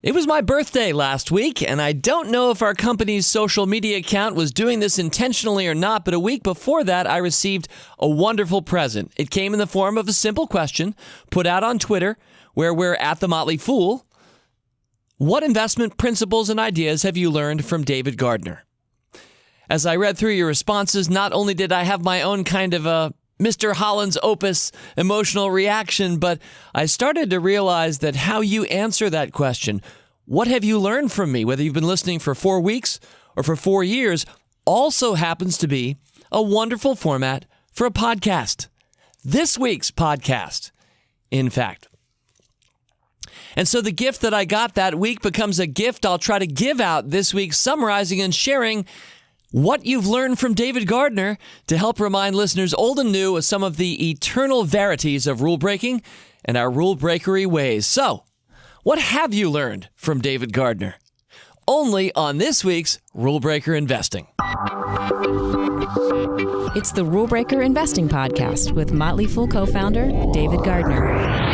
It was my birthday last week, and I don't know if our company's social media account was doing this intentionally or not, but a week before that, I received a wonderful present. It came in the form of a simple question put out on Twitter, where we're at the Motley Fool. What investment principles and ideas have you learned from David Gardner? As I read through your responses, not only did I have my own kind of a Mr. Holland's Opus emotional reaction, but I started to realize that how you answer that question, what have you learned from me, whether you've been listening for 4 weeks or for 4 years, also happens to be a wonderful format for a podcast. This week's podcast, in fact. And so the gift that I got that week becomes a gift I'll try to give out this week, summarizing and sharing what you've learned from David Gardner to help remind listeners old and new of some of the eternal verities of rule breaking and our rule breakery ways. So, what have you learned from David Gardner? Only on this week's Rule Breaker Investing. It's the Rule Breaker Investing Podcast with Motley Fool co-founder David Gardner.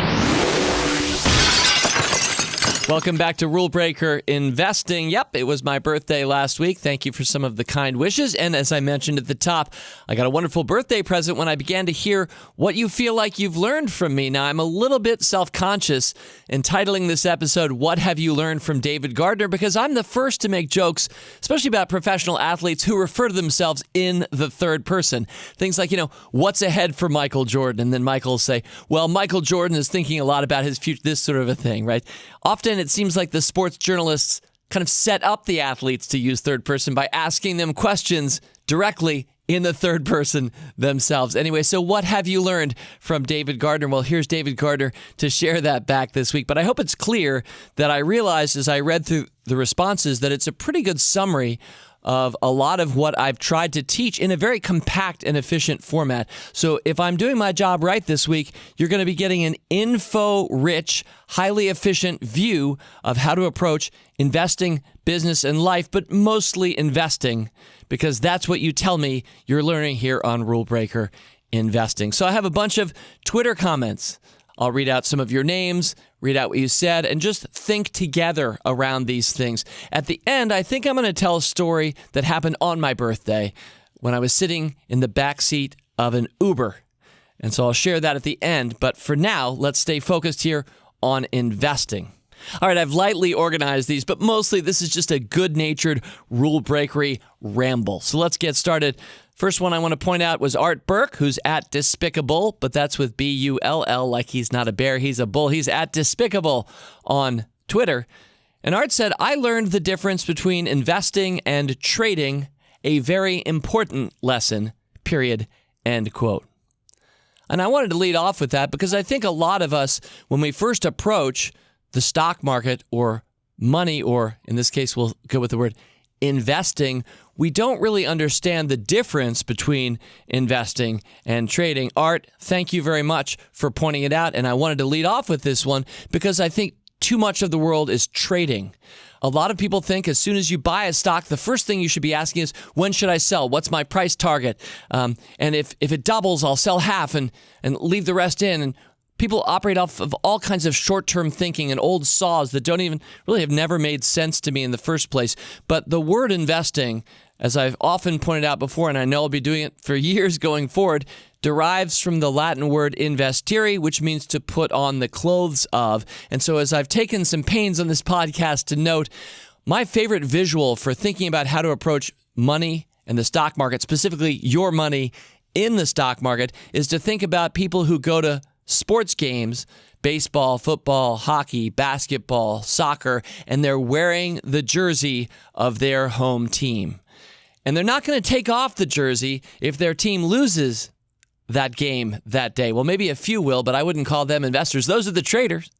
Welcome back to Rule Breaker Investing. Yep, it was my birthday last week. Thank you for some of the kind wishes. And as I mentioned at the top, I got a wonderful birthday present when I began to hear what you feel like you've learned from me. Now, I'm a little bit self-conscious entitling this episode, What Have You Learned from David Gardner? Because I'm the first to make jokes, especially about professional athletes who refer to themselves in the third person. Things like, what's ahead for Michael Jordan? And then Michael will say, well, Michael Jordan is thinking a lot about his future, this sort of a thing, right? Often it seems like the sports journalists kind of set up the athletes to use third person by asking them questions directly in the third person themselves. Anyway, so what have you learned from David Gardner? Well, here's David Gardner to share that back this week. But I hope it's clear that I realized as I read through the responses that it's a pretty good summary of a lot of what I've tried to teach in a very compact and efficient format. So if I'm doing my job right this week, you're going to be getting an info-rich, highly efficient view of how to approach investing, business, and life, but mostly investing, because that's what you tell me you're learning here on Rule Breaker Investing. So I have a bunch of Twitter comments. I'll read out some of your names, read out what you said, and just think together around these things. At the end, I think I'm going to tell a story that happened on my birthday when I was sitting in the back seat of an Uber. And so I'll share that at the end. But for now, let's stay focused here on investing. All right, I've lightly organized these, but mostly this is just a good-natured rule breakery ramble. So let's get started. First one I want to point out was Art Burke, who's at Despicable, but that's with B-U-L-L, like he's not a bear, he's a bull. He's at Despicable on Twitter. And Art said, I learned the difference between investing and trading, a very important lesson, period, end quote. And I wanted to lead off with that because I think a lot of us, when we first approach the stock market or money, or in this case, we'll go with the word investing, we don't really understand the difference between investing and trading. Art, thank you very much for pointing it out. And I wanted to lead off with this one because I think too much of the world is trading. A lot of people think as soon as you buy a stock, the first thing you should be asking is, when should I sell? What's my price target? And if it doubles, I'll sell half and leave the rest in. And people operate off of all kinds of short-term thinking and old saws that don't even really have never made sense to me in the first place. But the word investing, as I've often pointed out before, and I know I'll be doing it for years going forward, derives from the Latin word investire, which means to put on the clothes of. And so as I've taken some pains on this podcast to note, my favorite visual for thinking about how to approach money and the stock market, specifically your money in the stock market, is to think about people who go to sports games, baseball, football, hockey, basketball, soccer, and they're wearing the jersey of their home team. And they're not going to take off the jersey if their team loses that game that day. Well, maybe a few will, but I wouldn't call them investors. Those are the traders.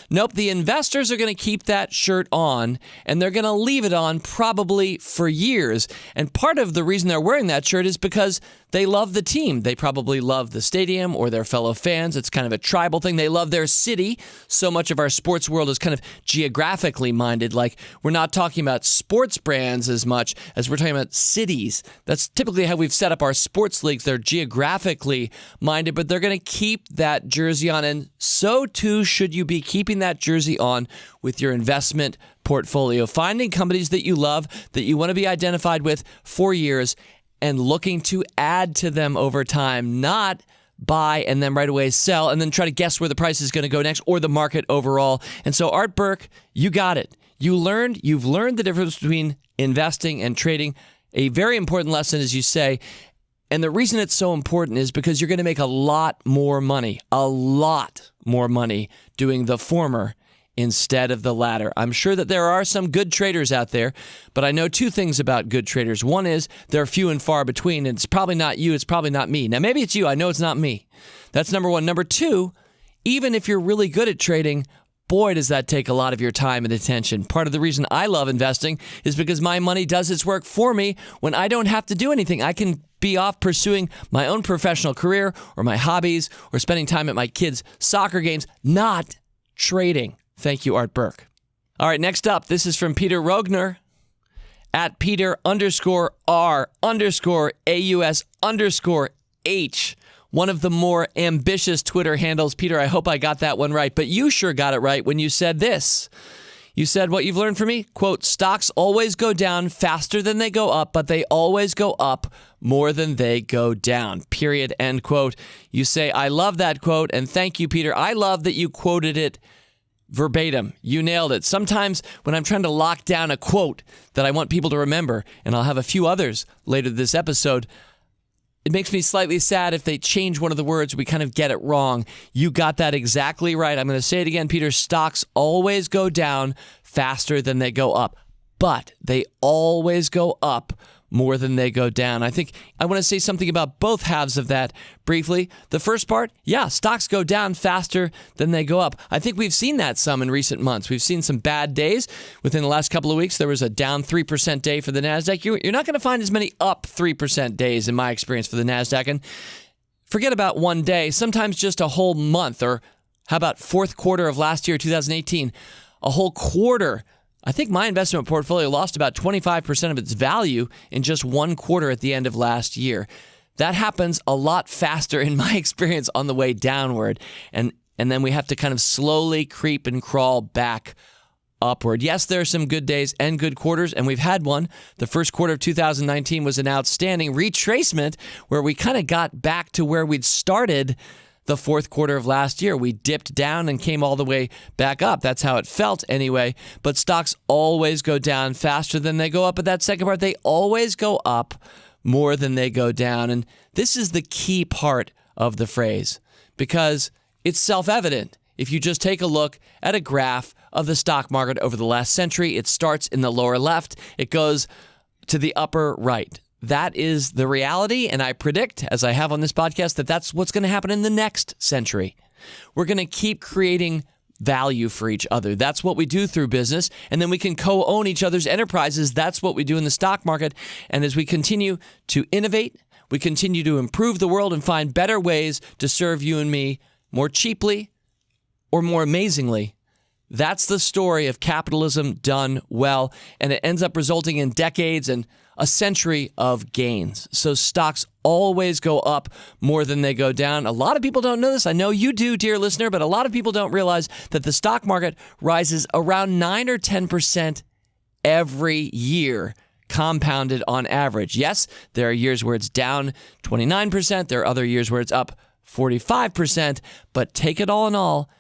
Nope, the investors are going to keep that shirt on, and they're going to leave it on probably for years. And part of the reason they're wearing that shirt is because they love the team. They probably love the stadium or their fellow fans. It's kind of a tribal thing. They love their city. So much of our sports world is kind of geographically minded. Like, we're not talking about sports brands as much as we're talking about cities. That's typically how we've set up our sports leagues. They're geographically minded, but they're going to keep that jersey on. And so too should you be keeping that jersey on with your investment portfolio, finding companies that you love, that you want to be identified with for years, and looking to add to them over time, not buy and then right away sell and then try to guess where the price is going to go next or the market overall. And so, Art Burke, you got it. You've learned the difference between investing and trading. A very important lesson, as you say. And the reason it's so important is because you're going to make a lot more money doing the former instead of the latter. I'm sure that there are some good traders out there, but I know two things about good traders. One is they're few and far between, and it's probably not you, it's probably not me. Now, maybe it's you. I know it's not me. That's number one. Number two, even if you're really good at trading, boy, does that take a lot of your time and attention. Part of the reason I love investing is because my money does its work for me when I don't have to do anything. I can be off pursuing my own professional career or my hobbies or spending time at my kids' soccer games, not trading. Thank you, Art Burke. All right, next up, this is from Peter Rogner at Peter_R_AUS_H. One of the more ambitious Twitter handles. Peter, I hope I got that one right, but you sure got it right when you said this. You said what you've learned from me, quote, stocks always go down faster than they go up, but they always go up more than they go down, period, end quote. You say, I love that quote, and thank you, Peter. I love that you quoted it verbatim. You nailed it. Sometimes when I'm trying to lock down a quote that I want people to remember, and I'll have a few others later this episode, it makes me slightly sad if they change one of the words, we kind of get it wrong. You got that exactly right. I'm going to say it again, Peter. Stocks always go down faster than they go up, but they always go up more than they go down. I think I want to say something about both halves of that briefly. The first part, yeah, stocks go down faster than they go up. I think we've seen that some in recent months. We've seen some bad days. Within the last couple of weeks, there was a down 3% day for the NASDAQ. You're not going to find as many up 3% days in my experience for the NASDAQ. And forget about one day, sometimes just a whole month, or how about fourth quarter of last year, 2018, a whole quarter. I think my investment portfolio lost about 25% of its value in just one quarter at the end of last year. That happens a lot faster in my experience on the way downward. And then we have to kind of slowly creep and crawl back upward. Yes, there are some good days and good quarters, and we've had one. The first quarter of 2019 was an outstanding retracement where we kind of got back to where we'd started the fourth quarter of last year. We dipped down and came all the way back up. That's how it felt anyway. But stocks always go down faster than they go up. But that second part, they always go up more than they go down. And this is the key part of the phrase because it's self-evident. If you just take a look at a graph of the stock market over the last century, it starts in the lower left. It goes to the upper right. That is the reality, and I predict, as I have on this podcast, that that's what's going to happen in the next century. We're going to keep creating value for each other. That's what we do through business, and then we can co-own each other's enterprises. That's what we do in the stock market, and as we continue to innovate, we continue to improve the world and find better ways to serve you and me more cheaply or more amazingly. That's the story of capitalism done well, and it ends up resulting in decades and a century of gains. So stocks always go up more than they go down. A lot of people don't know this. I know you do, dear listener, but a lot of people don't realize that the stock market rises around 9 or 10% every year, compounded on average. Yes, there are years where it's down 29%. There are other years where it's up 45%. But take it all in all,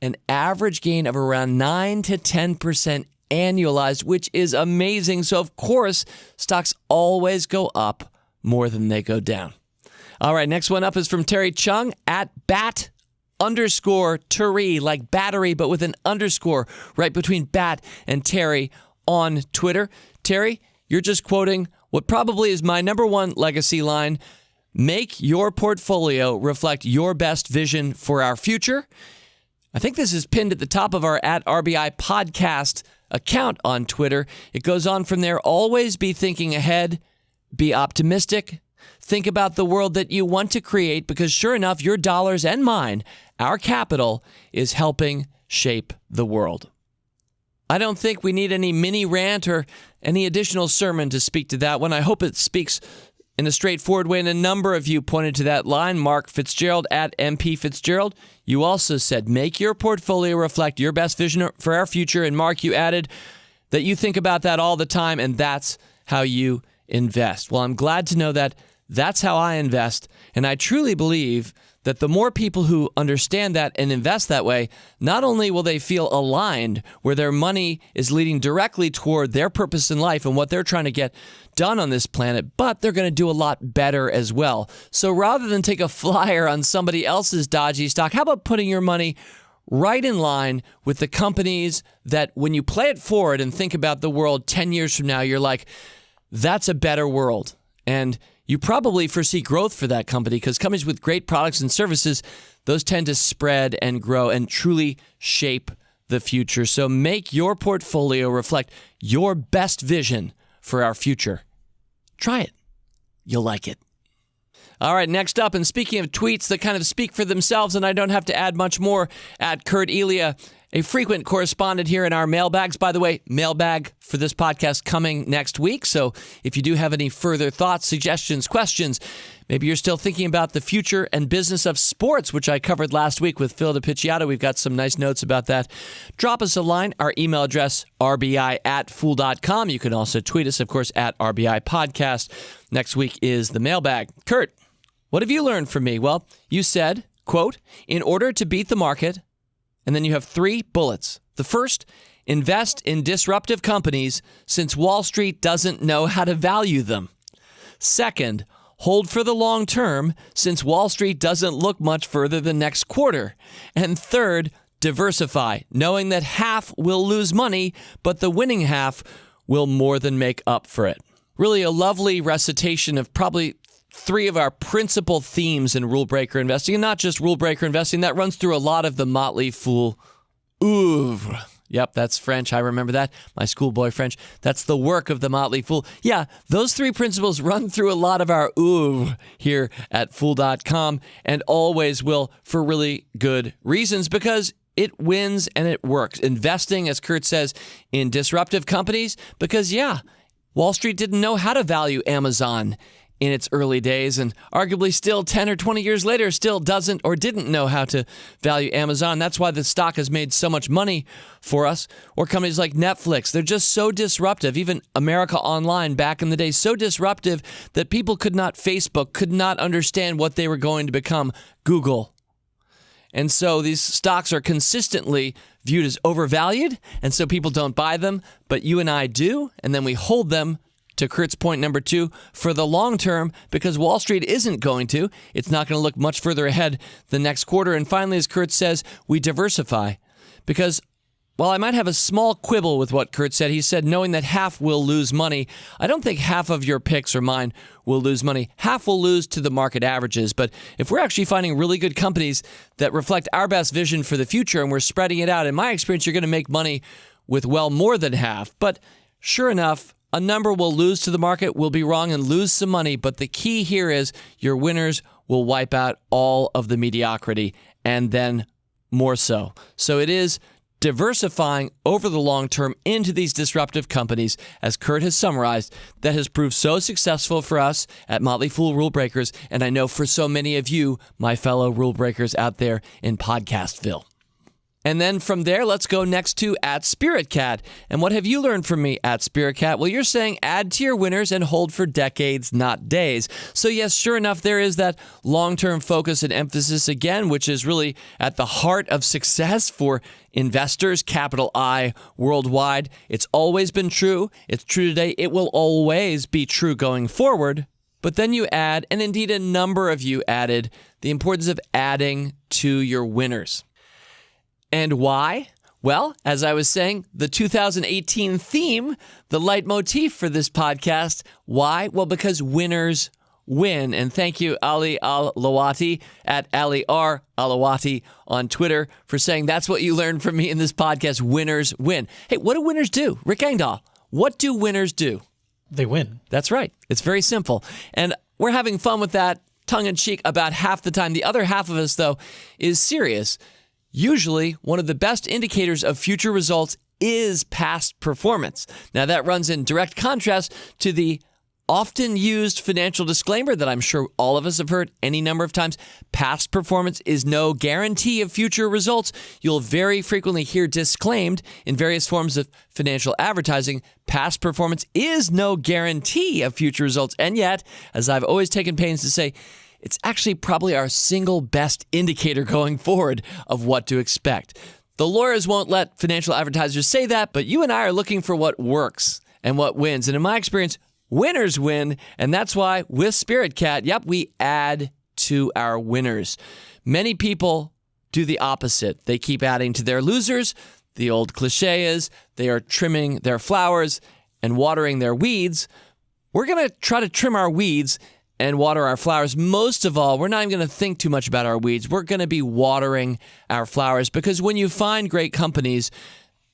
an average gain of around 9 to 10% annualized, which is amazing. So, of course, stocks always go up more than they go down. All right, next one up is from Terry Chung at bat_Terry, like battery, but with an underscore right between bat and Terry on Twitter. Terry, you're just quoting what probably is my number one legacy line. Make your portfolio reflect your best vision for our future. I think this is pinned at the top of our @RBI podcast account on Twitter. It goes on from there. Always be thinking ahead. Be optimistic. Think about the world that you want to create because sure enough, your dollars and mine, our capital, is helping shape the world. I don't think we need any mini rant or any additional sermon to speak to that one. I hope it speaks in a straightforward way, and a number of you pointed to that line. Mark Fitzgerald at MP Fitzgerald. You also said, make your portfolio reflect your best vision for our future. And Mark, you added that you think about that all the time, and that's how you invest. Well, I'm glad to know that that's how I invest, and I truly believe that the more people who understand that and invest that way, not only will they feel aligned where their money is leading directly toward their purpose in life and what they're trying to get done on this planet, but they're going to do a lot better as well. So rather than take a flyer on somebody else's dodgy stock, how about putting your money right in line with the companies that when you play it forward and think about the world 10 years from now, you're like, that's a better world. And you probably foresee growth for that company because companies with great products and services, those tend to spread and grow and truly shape the future. So make your portfolio reflect your best vision for our future. Try it. You'll like it. All right, next up, and speaking of tweets that kind of speak for themselves, and I don't have to add much more, at Kurt Elia, a frequent correspondent here in our mailbags. By the way, mailbag for this podcast coming next week. So if you do have any further thoughts, suggestions, questions, maybe you're still thinking about the future and business of sports, which I covered last week with Phil DiPicciotto. We've got some nice notes about that. Drop us a line. Our email address, rbi@fool.com. You can also tweet us, of course, at RBI Podcast. Next week is the mailbag. Kurt, what have you learned from me? Well, you said, quote, in order to beat the market, and then you have 3 bullets. The first, invest in disruptive companies since Wall Street doesn't know how to value them. Second, hold for the long term since Wall Street doesn't look much further than next quarter. And third, diversify, knowing that half will lose money, but the winning half will more than make up for it. Really a lovely recitation of probably 3 of our principal themes in Rule Breaker investing, and not just Rule Breaker investing. That runs through a lot of the Motley Fool oeuvre. Yep, that's French. I remember that. My schoolboy French. That's the work of the Motley Fool. Yeah, those 3 principles run through a lot of our oeuvre here at Fool.com, and always will for really good reasons, because it wins and it works. Investing, as Kurt says, in disruptive companies, because, yeah, Wall Street didn't know how to value Amazon in its early days, and arguably still 10 or 20 years later still doesn't or didn't know how to value Amazon. That's why the stock has made so much money for us. Or companies like Netflix, they're just so disruptive. Even America Online back in the day, so disruptive that people Facebook could not understand what they were going to become. Google. And so these stocks are consistently viewed as overvalued, and so people don't buy them, but you and I do, and then we hold them, to Kurt's point number 2, for the long term, because Wall Street isn't going to. It's not going to look much further ahead the next quarter. And finally, as Kurt says, we diversify. Because while I might have a small quibble with what Kurt said, he said knowing that half will lose money. I don't think half of your picks or mine will lose money. Half will lose to the market averages. But if we're actually finding really good companies that reflect our best vision for the future and we're spreading it out, in my experience, you're going to make money with well more than half. But sure enough, a number will lose to the market, will be wrong, and lose some money. But the key here is your winners will wipe out all of the mediocrity, and then more so. So it is diversifying over the long term into these disruptive companies, as Kurt has summarized, that has proved so successful for us at Motley Fool Rule Breakers, and I know for so many of you, my fellow rule breakers out there in Podcastville. And then from there, let's go next to at Spirit Cat. And what have you learned from me at Spirit Cat? Well, you're saying add to your winners and hold for decades, not days. So yes, sure enough, there is that long-term focus and emphasis again, which is really at the heart of success for investors, capital I, worldwide. It's always been true. It's true today. It will always be true going forward. But then you add, and indeed a number of you added, the importance of adding to your winners. And why? Well, as I was saying, the 2018 theme, the leitmotif for this podcast. Why? Well, because winners win. And thank you, Ali Al-Lawati at Ali R. Alawati on Twitter for saying that's what you learned from me in this podcast. Winners win. Hey, what do winners do? Rick Engdahl, what do winners do? They win. That's right. It's very simple. And we're having fun with that, tongue-in-cheek, about half the time. The other half of us, though, is serious. Usually, one of the best indicators of future results is past performance. Now, that runs in direct contrast to the often used financial disclaimer that I'm sure all of us have heard any number of times. Past performance is no guarantee of future results. You'll very frequently hear disclaimed in various forms of financial advertising. Past performance is no guarantee of future results. And yet, as I've always taken pains to say, it's actually probably our single best indicator going forward of what to expect. The lawyers won't let financial advertisers say that, but you and I are looking for what works and what wins. And in my experience, winners win, and that's why with Spirit Cat, we add to our winners. Many people do the opposite. They keep adding to their losers. The old cliche is they are trimming their flowers and watering their weeds. We're going to try to trim our weeds and water our flowers. Most of all, we're not even going to think too much about our weeds. We're going to be watering our flowers, because when you find great companies,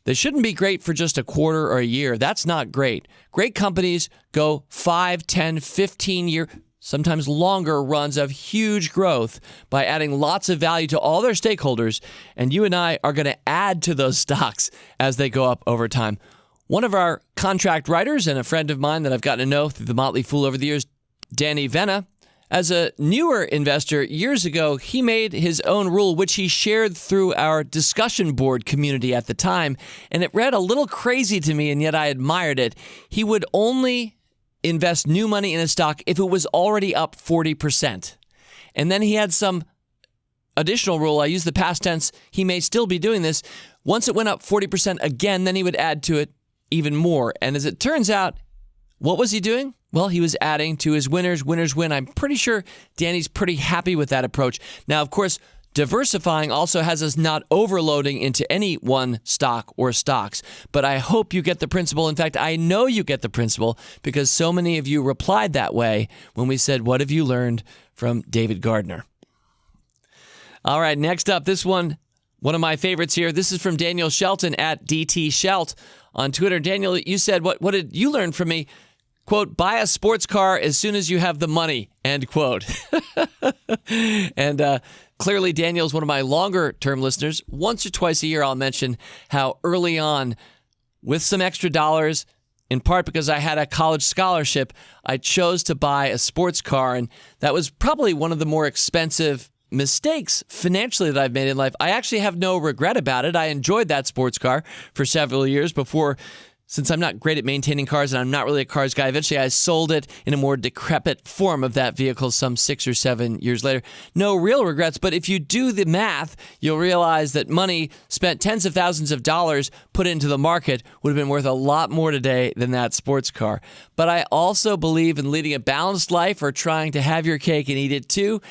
they shouldn't be great for just a quarter or a year. That's not great. Great companies go 5, 10, 15-year, sometimes longer runs of huge growth by adding lots of value to all their stakeholders. And you and I are going to add to those stocks as they go up over time. One of our contract writers and a friend of mine that I've gotten to know through the Motley Fool over the years, Danny Venna, as a newer investor years ago, he made his own rule, which he shared through our discussion board community at the time. And it read a little crazy to me, and yet I admired it. He would only invest new money in a stock if it was already up 40%. And then he had some additional rule. I use the past tense. He may still be doing this. Once it went up 40% again, then he would add to it even more. And as it turns out, what was he doing? Well, he was adding to his winners. Winners win. I'm pretty sure Danny's pretty happy with that approach. Now, of course, diversifying also has us not overloading into any one stock or stocks. But I hope you get the principle. In fact, I know you get the principle, because so many of you replied that way when we said, what have you learned from David Gardner? All right, next up, this one of my favorites here. This is from Daniel Shelton at DT Shelt on Twitter. Daniel, you said, what did you learn from me? Quote, buy a sports car as soon as you have the money, end quote. And clearly, Daniel's one of my longer-term listeners. Once or twice a year, I'll mention how early on, with some extra dollars, in part because I had a college scholarship, I chose to buy a sports car. And that was probably one of the more expensive mistakes financially that I've made in life. I actually have no regret about it. I enjoyed that sports car for several years before. Since I'm not great at maintaining cars and I'm not really a cars guy, eventually I sold it in a more decrepit form of that vehicle some 6 or 7 years later. No real regrets, but if you do the math, you'll realize that money spent tens of thousands of dollars put into the market would have been worth a lot more today than that sports car. But I also believe in leading a balanced life, or trying to have your cake and eat it too,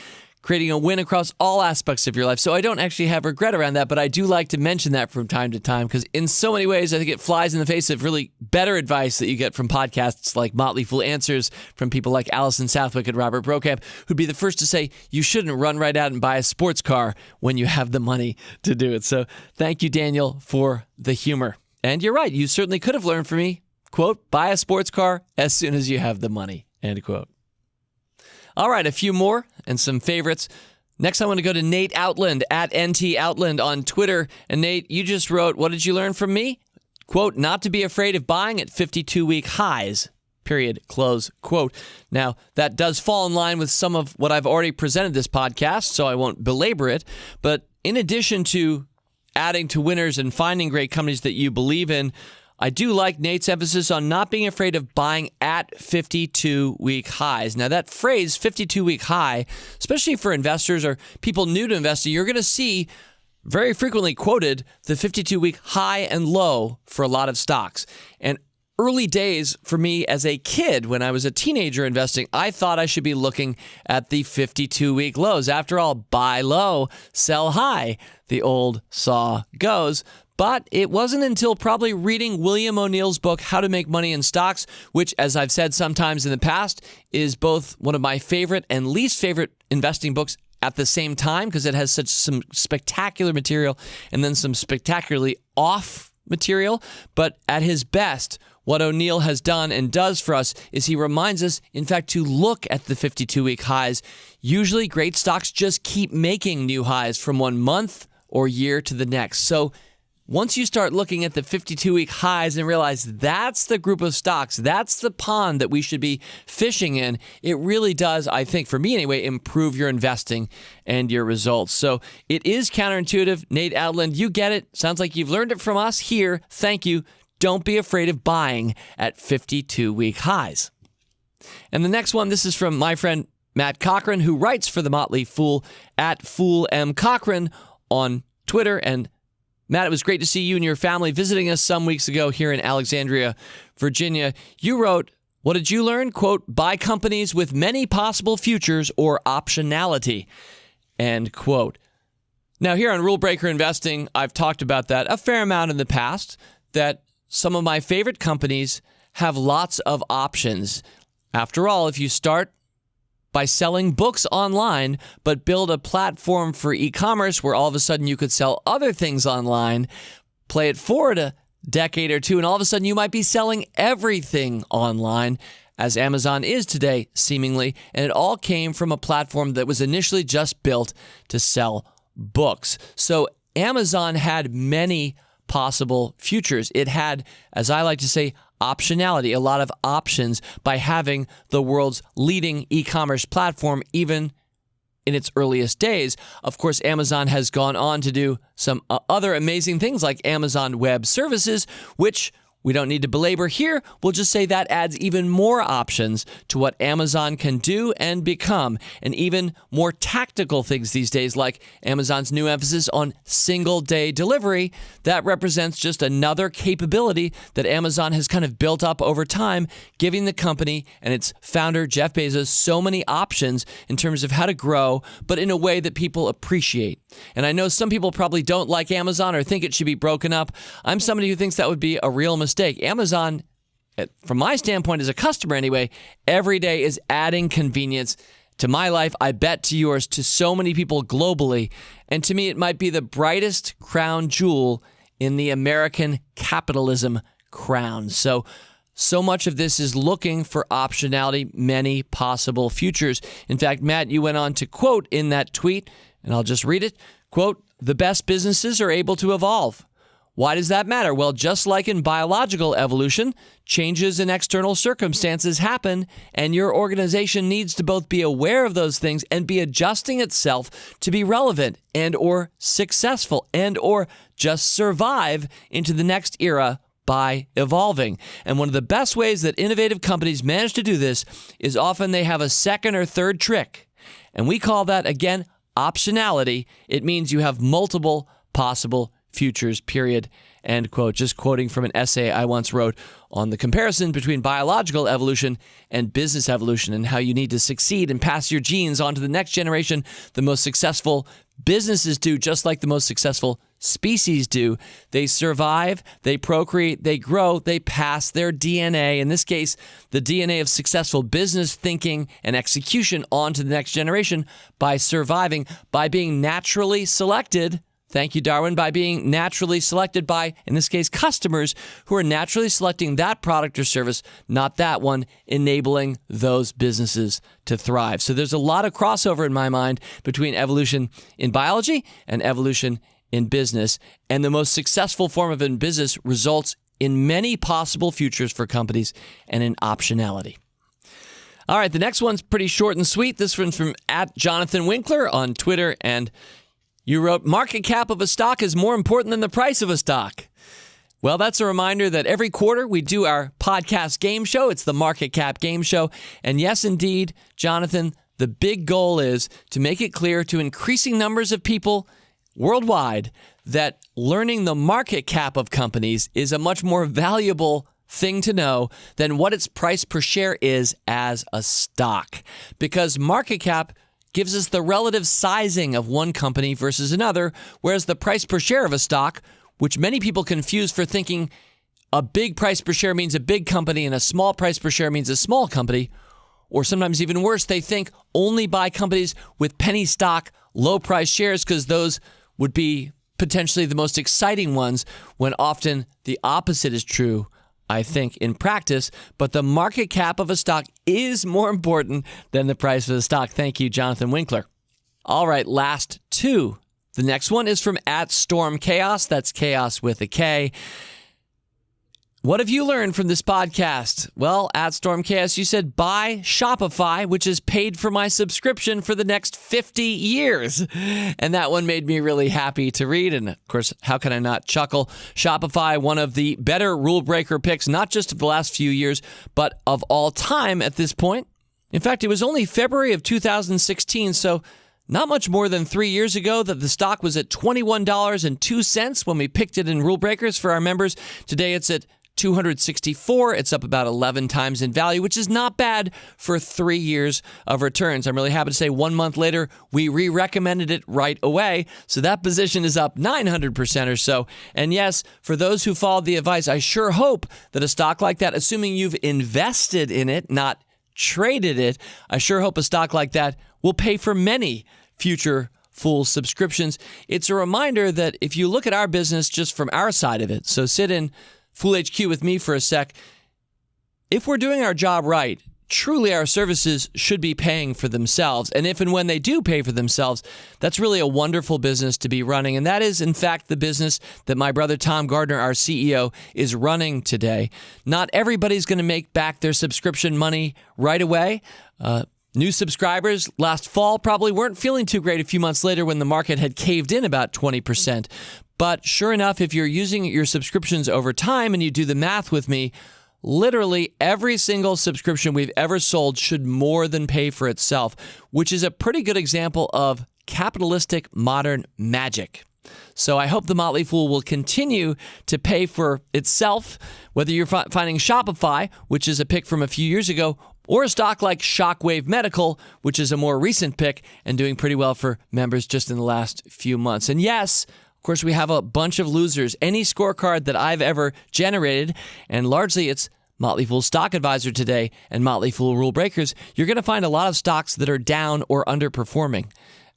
creating a win across all aspects of your life. So I don't actually have regret around that, but I do like to mention that from time to time, because in so many ways, I think it flies in the face of really better advice that you get from podcasts like Motley Fool Answers from people like Allison Southwick and Robert Brokamp, who'd be the first to say you shouldn't run right out and buy a sports car when you have the money to do it. So thank you, Daniel, for the humor. And you're right. You certainly could have learned from me, quote, buy a sports car as soon as you have the money, end quote. All right, a few more and some favorites. Next, I want to go to Nate Outland at NT Outland on Twitter. And Nate, you just wrote, what did you learn from me? Quote, not to be afraid of buying at 52-week highs, period, close quote. Now, that does fall in line with some of what I've already presented this podcast, so I won't belabor it. But in addition to adding to winners and finding great companies that you believe in, I do like Nate's emphasis on not being afraid of buying at 52-week highs. Now, that phrase, 52-week high, especially for investors or people new to investing, you're going to see very frequently quoted the 52-week high and low for a lot of stocks. And early days for me as a kid, when I was a teenager investing, I thought I should be looking at the 52-week lows. After all, buy low, sell high, the old saw goes. But it wasn't until probably reading William O'Neill's book, How to Make Money in Stocks, which, as I've said sometimes in the past, is both one of my favorite and least favorite investing books at the same time, because it has such some spectacular material and then some spectacularly off material. But at his best, what O'Neill has done and does for us is he reminds us, in fact, to look at the 52-week highs. Usually great stocks just keep making new highs from one month or year to the next. So once you start looking at the 52-week highs and realize that's the group of stocks, that's the pond that we should be fishing in, it really does, I think, for me anyway, improve your investing and your results. So it is counterintuitive. Nate Outland, you get it. Sounds like you've learned it from us here. Thank you. Don't be afraid of buying at 52-week highs. And the next one, this is from my friend Matt Cochran, who writes for the Motley Fool at Fool M. Cochran on Twitter. And Matt, it was great to see you and your family visiting us some weeks ago here in Alexandria, Virginia. You wrote, what did you learn? Quote, buy companies with many possible futures or optionality, end quote. Now, here on Rule Breaker Investing, I've talked about that a fair amount in the past, that some of my favorite companies have lots of options. After all, if you start by selling books online, but build a platform for e-commerce where all of a sudden you could sell other things online, play it forward a decade or two, and all of a sudden you might be selling everything online, as Amazon is today, seemingly. And it all came from a platform that was initially just built to sell books. So Amazon had many possible futures. It had, as I like to say, optionality, a lot of options by having the world's leading e-commerce platform, even in its earliest days. Of course, Amazon has gone on to do some other amazing things like Amazon Web Services, which we don't need to belabor here. We'll just say that adds even more options to what Amazon can do and become, and even more tactical things these days, like Amazon's new emphasis on single-day delivery. That represents just another capability that Amazon has kind of built up over time, giving the company and its founder, Jeff Bezos, so many options in terms of how to grow, but in a way that people appreciate. And I know some people probably don't like Amazon or think it should be broken up. I'm somebody who thinks that would be a real mistake. Amazon, from my standpoint as a customer anyway, every day is adding convenience to my life, I bet to yours, to so many people globally. And to me, it might be the brightest crown jewel in the American capitalism crown. So much of this is looking for optionality, many possible futures. In fact, Matt, you went on to quote in that tweet, and I'll just read it, quote, the best businesses are able to evolve. Why does that matter? Well, just like in biological evolution, changes in external circumstances happen, and your organization needs to both be aware of those things and be adjusting itself to be relevant and or successful and or just survive into the next era by evolving. And one of the best ways that innovative companies manage to do this is often they have a second or third trick. And we call that, again, optionality. It means you have multiple possible futures, period, end quote. Just quoting from an essay I once wrote on the comparison between biological evolution and business evolution and how you need to succeed and pass your genes on to the next generation. The most successful businesses do, just like the most successful species do. They survive, they procreate, they grow, they pass their DNA, in this case, the DNA of successful business thinking and execution, on to the next generation by surviving, by being naturally selected. Thank you, Darwin. By being naturally selected by, in this case, customers who are naturally selecting that product or service, not that one, enabling those businesses to thrive. So there's a lot of crossover in my mind between evolution in biology and evolution in business. And the most successful form of in business results in many possible futures for companies and in optionality. All right, the next one's pretty short and sweet. This one's from @JonathanWinkler on Twitter, and you wrote, market cap of a stock is more important than the price of a stock. Well, that's a reminder that every quarter we do our podcast game show. It's the Market Cap Game Show. And yes, indeed, Jonathan, the big goal is to make it clear to increasing numbers of people worldwide that learning the market cap of companies is a much more valuable thing to know than what its price per share is as a stock. Because market cap gives us the relative sizing of one company versus another, whereas the price per share of a stock, which many people confuse for thinking a big price per share means a big company and a small price per share means a small company, or sometimes even worse, they think only buy companies with penny stock, low price shares, because those would be potentially the most exciting ones, when often the opposite is true, I think, in practice. But the market cap of a stock is more important than the price of the stock. Thank you, Jonathan Winkler. All right, last two The next one is from @StormChaos. That's chaos with a K. What have you learned from this podcast? Well, @StormChaos, you said buy Shopify, which has paid for my subscription for the next 50 years. And that one made me really happy to read. And of course, how can I not chuckle? Shopify, one of the better rule breaker picks, not just of the last few years, but of all time at this point. In fact, it was only February of 2016, so not much more than 3 years ago, that the stock was at $21.02 when we picked it in Rule Breakers for our members. Today it's at $264. It's up about 11 times in value, which is not bad for 3 years of returns. I'm really happy to say 1 month later, we re-recommended it right away. So that position is up 900% or so. And yes, for those who followed the advice, I sure hope that a stock like that, assuming you've invested in it, not traded it, I sure hope a stock like that will pay for many future Fool subscriptions. It's a reminder that if you look at our business just from our side of it, so sit in Fool HQ with me for a sec. If we're doing our job right, truly our services should be paying for themselves. And if and when they do pay for themselves, that's really a wonderful business to be running. And that is, in fact, the business that my brother Tom Gardner, our CEO, is running today. Not everybody's going to make back their subscription money right away. New subscribers last fall probably weren't feeling too great a few months later when the market had caved in about 20%. But sure enough, if you're using your subscriptions over time and you do the math with me, literally every single subscription we've ever sold should more than pay for itself, which is a pretty good example of capitalistic modern magic. So I hope the Motley Fool will continue to pay for itself, whether you're finding Shopify, which is a pick from a few years ago, or a stock like Shockwave Medical, which is a more recent pick and doing pretty well for members just in the last few months. And yes, of course, we have a bunch of losers. Any scorecard that I've ever generated, and largely it's Motley Fool Stock Advisor today and Motley Fool Rule Breakers, you're going to find a lot of stocks that are down or underperforming.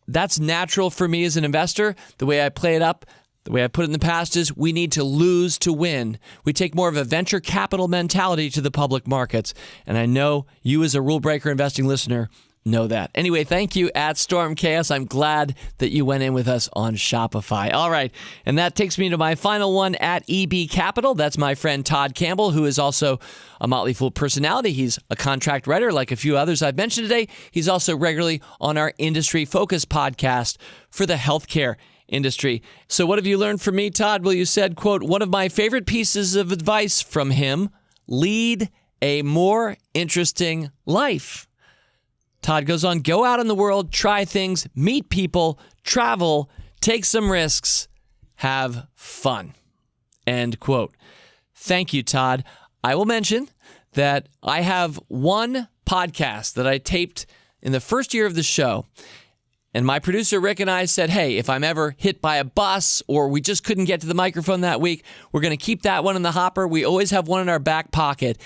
That's natural for me as an investor. The way I play it up, the way I put it in the past is we need to lose to win. We take more of a venture capital mentality to the public markets. And I know you as a Rule Breaker investing listener know that. Anyway, thank you @StormChaos. I'm glad that you went in with us on Shopify. All right. And that takes me to my final one @EB Capital. That's my friend Todd Campbell, who is also a Motley Fool personality. He's a contract writer like a few others I've mentioned today. He's also regularly on our Industry Focus podcast for the healthcare industry. So what have you learned from me, Todd? Well, you said, quote, one of my favorite pieces of advice from him, lead a more interesting life. Todd goes on, go out in the world, try things, meet people, travel, take some risks, have fun. End quote. Thank you, Todd. I will mention that I have one podcast that I taped in the first year of the show. And my producer, Rick, and I said, hey, if I'm ever hit by a bus or we just couldn't get to the microphone that week, we're going to keep that one in the hopper. We always have one in our back pocket.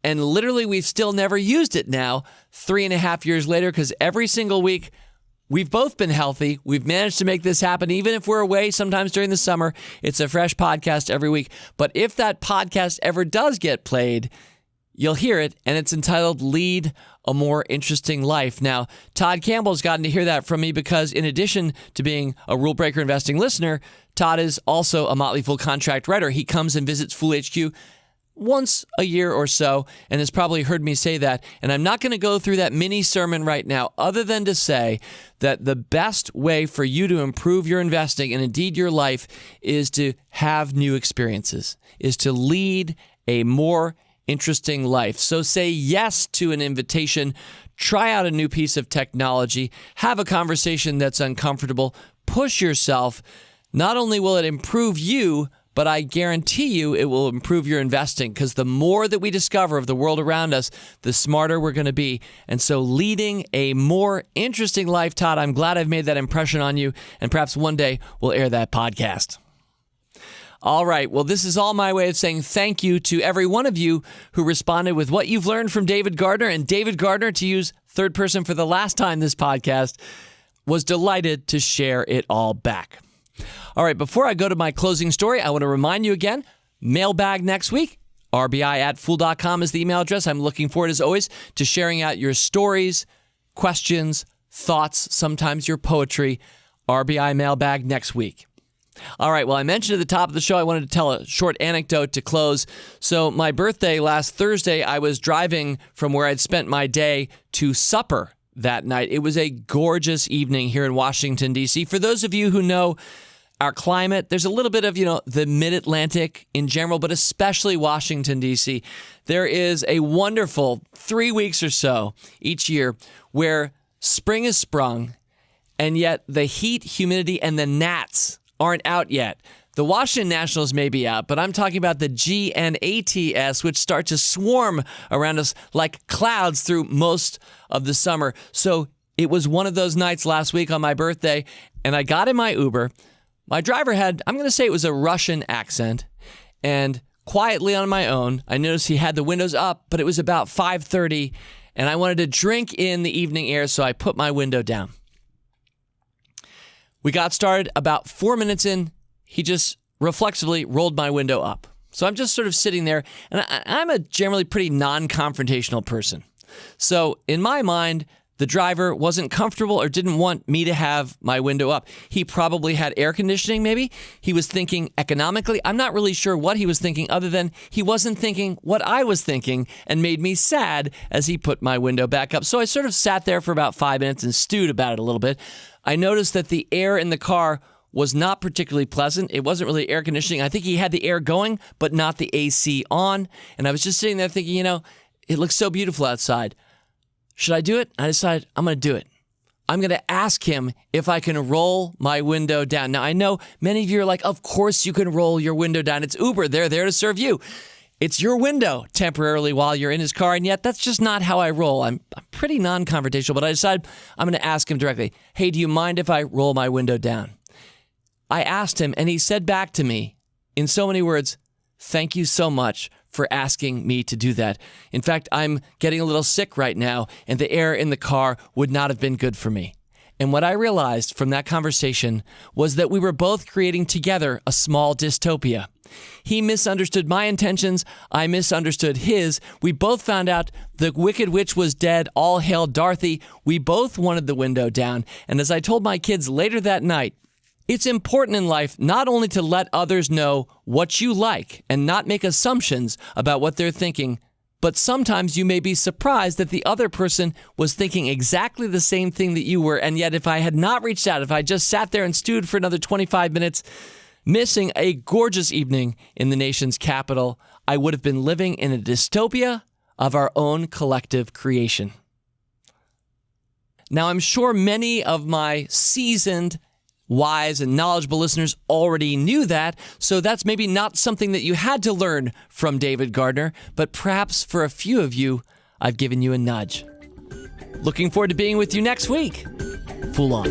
And literally, we've still never used it now, 3.5 years later, because every single week, we've both been healthy. We've managed to make this happen. Even if we're away sometimes during the summer, it's a fresh podcast every week. But if that podcast ever does get played, you'll hear it, and it's entitled Lead a More Interesting Life. Now, Todd Campbell's gotten to hear that from me because in addition to being a Rule Breaker investing listener, Todd is also a Motley Fool contract writer. He comes and visits Fool HQ once a year or so, and has probably heard me say that. And I'm not going to go through that mini sermon right now, other than to say that the best way for you to improve your investing, and indeed your life, is to have new experiences, is to lead a more interesting life. So say yes to an invitation, try out a new piece of technology, have a conversation that's uncomfortable, push yourself. Not only will it improve you, but I guarantee you it will improve your investing, because the more that we discover of the world around us, the smarter we're going to be. And so leading a more interesting life, Todd, I'm glad I've made that impression on you, and perhaps one day we'll air that podcast. All right. Well, this is all my way of saying thank you to every one of you who responded with what you've learned from David Gardner. And David Gardner, to use third person for the last time this podcast, was delighted to share it all back. All right, before I go to my closing story, I want to remind you again, mailbag next week, rbi@fool.com is the email address. I'm looking forward, as always, to sharing out your stories, questions, thoughts, sometimes your poetry. RBI mailbag next week. All right, well, I mentioned at the top of the show I wanted to tell a short anecdote to close. So my birthday last Thursday, I was driving from where I'd spent my day to supper that night. It was a gorgeous evening here in Washington, D.C. For those of you who know our climate, there's a little bit of, the mid-Atlantic in general, but especially Washington, D.C. There is a wonderful 3 weeks or so each year where spring is sprung, and yet the heat, humidity, and the gnats aren't out yet. The Washington Nationals may be out, but I'm talking about the GNATS, which start to swarm around us like clouds through most of the summer. So it was one of those nights last week on my birthday, and I got in my Uber. My driver had, I'm going to say it was a Russian accent, and quietly on my own, I noticed he had the windows up, but it was about 5:30, and I wanted to drink in the evening air, so I put my window down. We got started about 4 minutes in. He just reflexively rolled my window up. So I'm just sort of sitting there, and I'm a generally pretty non-confrontational person. So in my mind, the driver wasn't comfortable or didn't want me to have my window up. He probably had air conditioning, maybe. He was thinking economically. I'm not really sure what he was thinking other than he wasn't thinking what I was thinking and made me sad as he put my window back up. So I sort of sat there for about 5 minutes and stewed about it a little bit. I noticed that the air in the car was not particularly pleasant. It wasn't really air conditioning. I think he had the air going, but not the AC on. And I was just sitting there thinking, it looks so beautiful outside. Should I do it? I decided I'm going to do it. I'm going to ask him if I can roll my window down. Now, I know many of you are like, of course you can roll your window down. It's Uber. They're there to serve you. It's your window temporarily while you're in his car, and yet that's just not how I roll. I'm pretty non-confrontational, but I decided I'm going to ask him directly, hey, do you mind if I roll my window down? I asked him, and he said back to me in so many words, thank you so much for asking me to do that. In fact, I'm getting a little sick right now, and the air in the car would not have been good for me. And what I realized from that conversation was that we were both creating together a small dystopia. He misunderstood my intentions. I misunderstood his. We both found out the Wicked Witch was dead. All hail Dorothy. We both wanted the window down. And as I told my kids later that night, it's important in life not only to let others know what you like and not make assumptions about what they're thinking, but sometimes you may be surprised that the other person was thinking exactly the same thing that you were. And yet if I had not reached out, if I just sat there and stewed for another 25 minutes, missing a gorgeous evening in the nation's capital, I would have been living in a dystopia of our own collective creation. Now, I'm sure many of my seasoned, wise, and knowledgeable listeners already knew that, so that's maybe not something that you had to learn from David Gardner, but perhaps for a few of you, I've given you a nudge. Looking forward to being with you next week. Fool on.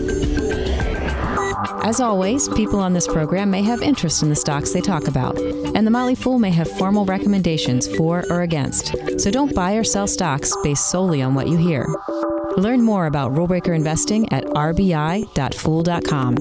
As always, people on this program may have interest in the stocks they talk about, and the Motley Fool may have formal recommendations for or against. So don't buy or sell stocks based solely on what you hear. Learn more about rule breaker investing at rbi.fool.com.